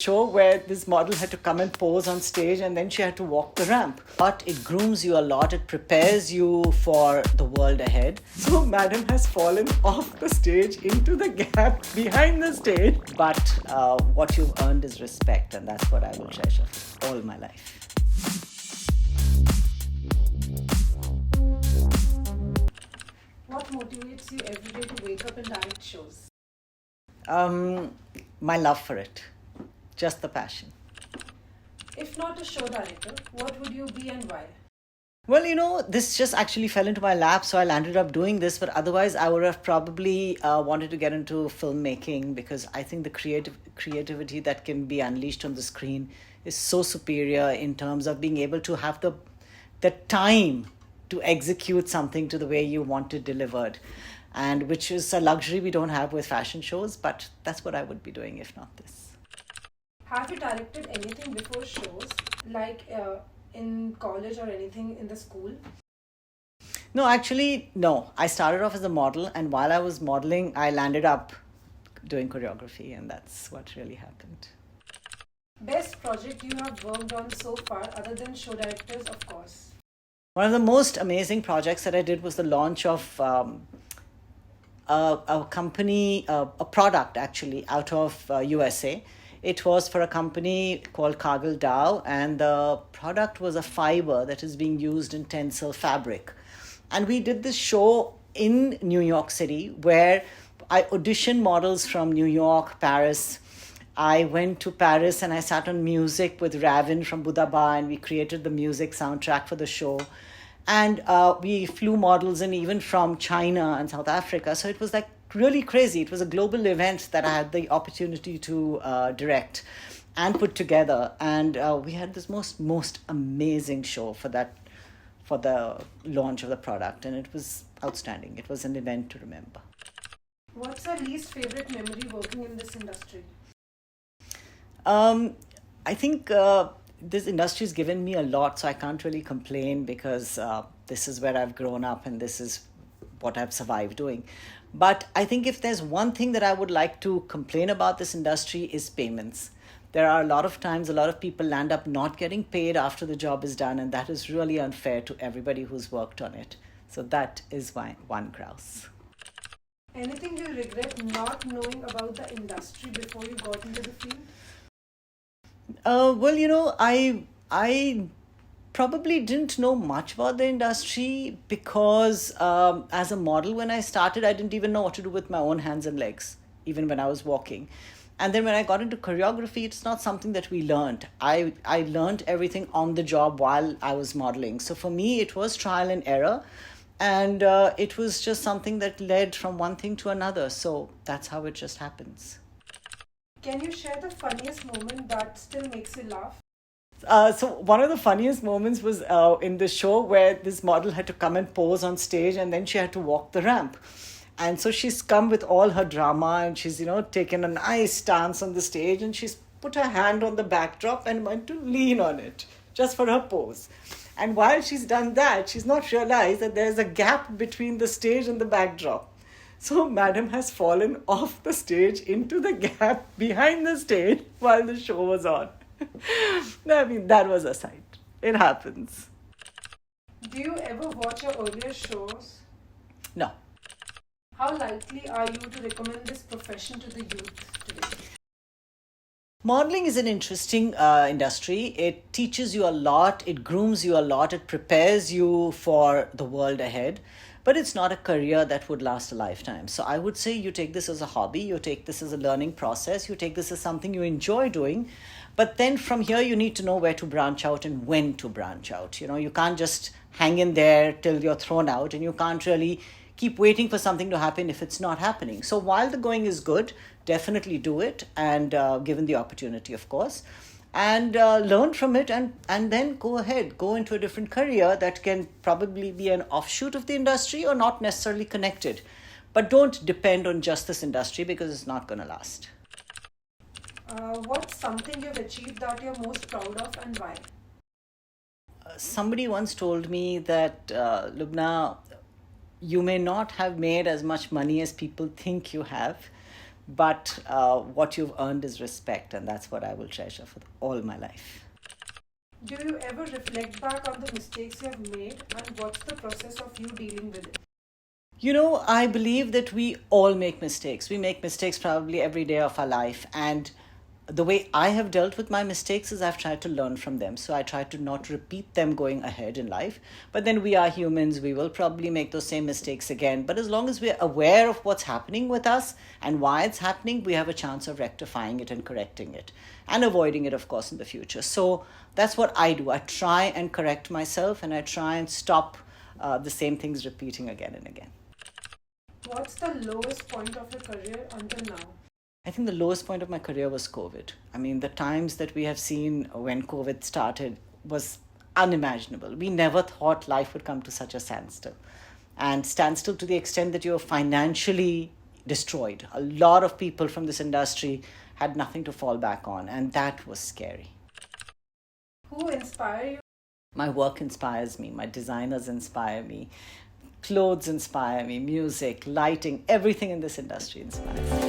show where this model had to come and pose on stage and then she had to walk the ramp. But it grooms you a lot, it prepares you for the world ahead. So Madam has fallen off the stage into the gap behind the stage. But what you've earned is respect, and that's what I will treasure all my life. What motivates you every day to wake up and direct shows? My love for it. Just the passion. If not a show director, what would you be and why? Well, this just actually fell into my lap, so I landed up doing this. But otherwise, I would have probably wanted to get into filmmaking, because I think the creativity that can be unleashed on the screen is so superior in terms of being able to have the time to execute something to the way you want it delivered, and which is a luxury we don't have with fashion shows. But that's what I would be doing if not this. Have you directed anything before shows, like in college or anything in the school? No, actually, no. I started off as a model, and while I was modeling, I landed up doing choreography, and that's what really happened. Best project you have worked on so far, other than show directors, of course? One of the most amazing projects that I did was the launch of a company, a product actually, out of USA. It was for a company called Cargill Dow, and the product was a fiber that is being used in tencel fabric. And we did this show in New York City, where I auditioned models from New York, Paris. I went to Paris and I sat on music with Ravin from Budaba, and we created the music soundtrack for the show. And we flew models in even from China and South Africa. So it was like really crazy. It was a global event that I had the opportunity to direct and put together. And we had this most amazing show for the launch of the product. And it was outstanding. It was an event to remember. What's your least favorite memory working in this industry? I think this industry has given me a lot, so I can't really complain, because this is where I've grown up and this is what I've survived doing. But I think if there's one thing that I would like to complain about this industry is payments. There are a lot of times, a lot of people land up not getting paid after the job is done, and that is really unfair to everybody who's worked on it. So that is one grouse. Anything you regret not knowing about the industry before you got into the field? Well, I probably didn't know much about the industry, because as a model, when I started, I didn't even know what to do with my own hands and legs, even when I was walking. And then when I got into choreography, it's not something that we learned. I learned everything on the job while I was modeling. So for me, it was trial and error. And it was just something that led from one thing to another. So that's how it just happens. Can you share the funniest moment that still makes you laugh? So one of the funniest moments was in the show where this model had to come and pose on stage, and then she had to walk the ramp. And so she's come with all her drama, and she's, taken a nice stance on the stage, and she's put her hand on the backdrop and went to lean on it just for her pose. And while she's done that, she's not realized that there's a gap between the stage and the backdrop. So Madam has fallen off the stage into the gap behind the stage while the show was on. I mean, that was a sight. It happens. Do you ever watch your earlier shows? No. How likely are you to recommend this profession to the youth today? Modeling is an interesting industry. It teaches you a lot, it grooms you a lot, it prepares you for the world ahead. But it's not a career that would last a lifetime. So I would say you take this as a hobby, you take this as a learning process, you take this as something you enjoy doing. But then from here, you need to know where to branch out and when to branch out. You can't just hang in there till you're thrown out, and you can't really keep waiting for something to happen if it's not happening. So while the going is good, definitely do it, and given the opportunity, of course. And learn from it, and then go ahead, go into a different career that can probably be an offshoot of the industry or not necessarily connected. But don't depend on just this industry, because it's not going to last. What's something you've achieved that you're most proud of, and why? Somebody once told me that, Lubna, you may not have made as much money as people think you have, but what you've earned is respect, and that's what I will treasure for all my life. Do you ever reflect back on the mistakes you have made, and what's the process of you dealing with it? You know, I believe that we all make mistakes. We make mistakes probably every day of our life. And the way I have dealt with my mistakes is I've tried to learn from them. So I try to not repeat them going ahead in life. But then we are humans. We will probably make those same mistakes again. But as long as we're aware of what's happening with us and why it's happening, we have a chance of rectifying it and correcting it and avoiding it, of course, in the future. So that's what I do. I try and correct myself, and I try and stop the same things repeating again and again. What's the lowest point of your career until now? I think the lowest point of my career was COVID. I mean, the times that we have seen when COVID started was unimaginable. We never thought life would come to such a standstill. And standstill to the extent that you're financially destroyed. A lot of people from this industry had nothing to fall back on, and that was scary. Who inspire you? My work inspires me, my designers inspire me, clothes inspire me, music, lighting, everything in this industry inspires me.